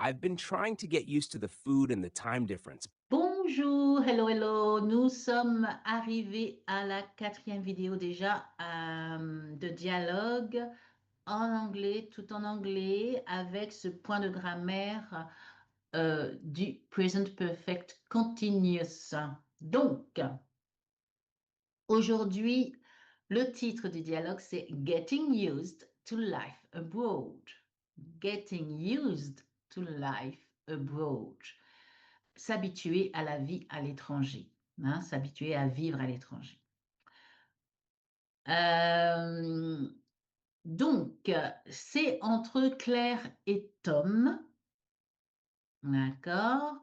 I've been trying to get used to the food and the time difference. Bonjour, hello, hello. Nous sommes arrivés à la quatrième vidéo déjà de dialogue en anglais, tout en anglais, avec ce point de grammaire du present perfect continuous. Donc, aujourd'hui, le titre du dialogue, c'est Getting Used to Life Abroad. Getting used to life abroad. S'habituer à la vie à l'étranger, hein, s'habituer à vivre à l'étranger. Euh, donc, c'est entre Claire et Tom, d'accord.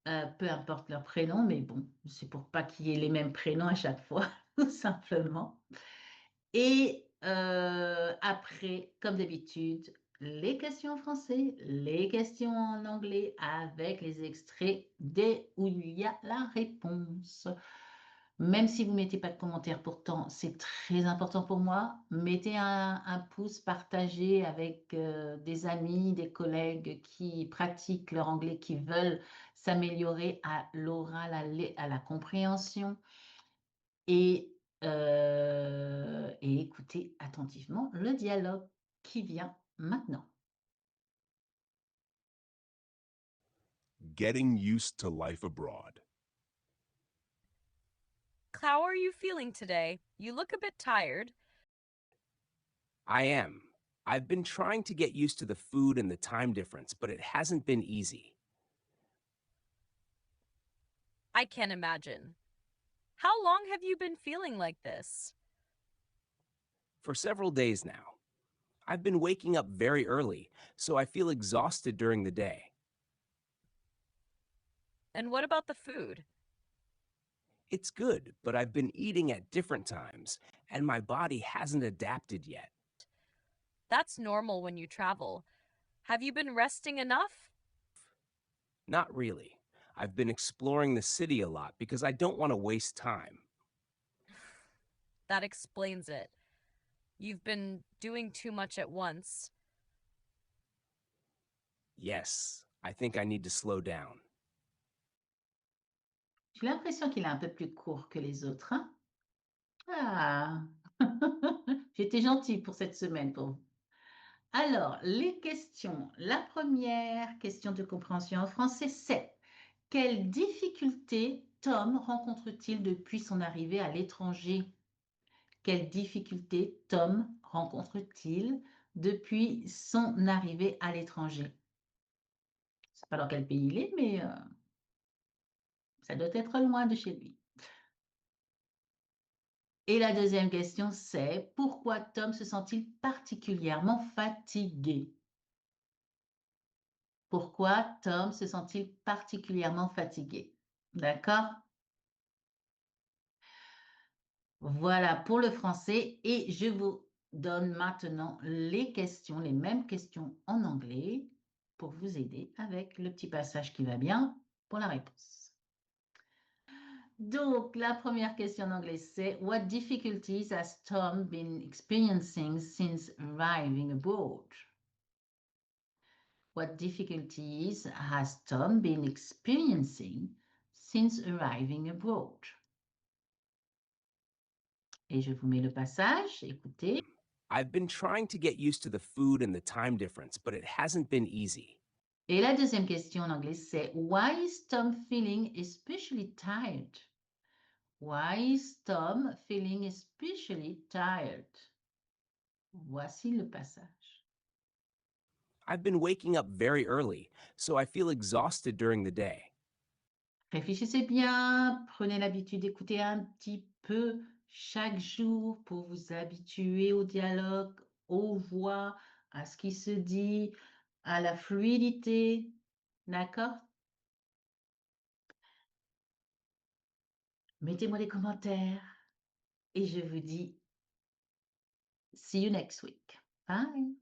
Peu importe leur prénom, mais bon, c'est pour pas qu'il y ait les mêmes prénoms à chaque fois, tout simplement. Et après, comme d'habitude, les questions en français, les questions en anglais avec les extraits dès où il y a la réponse. Même si vous ne mettez pas de commentaires, pourtant, c'est très important pour moi. Mettez un pouce, partagez avec des amis, des collègues qui pratiquent leur anglais, qui veulent s'améliorer à l'oral, à la compréhension. Et, et écoutez attentivement le dialogue qui vient maintenant. Getting used to life abroad. How are you feeling today? You look a bit tired. I am. I've been trying to get used to the food and the time difference, but it hasn't been easy. I can imagine. How long have you been feeling like this? For several days now, I've been waking up very early, so I feel exhausted during the day. And what about the food? It's good, but I've been eating at different times, and my body hasn't adapted yet. That's normal when you travel. Have you been resting enough? Not really. I've been exploring the city a lot because I don't want to waste time. That explains it. You've been doing too much at once. Yes, I think I need to slow down. J'ai l'impression qu'il est un peu plus court que les autres, hein? Ah, j'étais gentille pour cette semaine pour vous. Alors, les questions. La première question de compréhension en français, c'est quelles difficultés Tom rencontre-t-il depuis son arrivée à l'étranger? Quelles difficultés Tom rencontre-t-il depuis son arrivée à l'étranger? Je ne sais pas dans quel pays il est, mais ça doit être loin de chez lui. Et la deuxième question, c'est pourquoi Tom se sent-il particulièrement fatigué? Pourquoi Tom se sent-il particulièrement fatigué? D'accord? Voilà pour le français et je vous donne maintenant les questions, les mêmes questions en anglais pour vous aider avec le petit passage qui va bien pour la réponse. Donc, la première question en anglais, c'est What difficulties has Tom been experiencing since arriving abroad? What difficulties has Tom been experiencing since arriving abroad? Et je vous mets le passage, écoutez. I've been trying to get used to the food and the time difference, but it hasn't been easy. Et la deuxième question en anglais, c'est Why is Tom feeling especially tired? Why is Tom feeling especially tired? Voici le passage. I've been waking up very early, so I feel exhausted during the day. Réfléchissez bien, prenez l'habitude d'écouter un petit peu chaque jour pour vous habituer au dialogue, aux voix, à ce qui se dit, à la fluidité. D'accord? Mettez-moi des commentaires et je vous dis see you next week. Bye!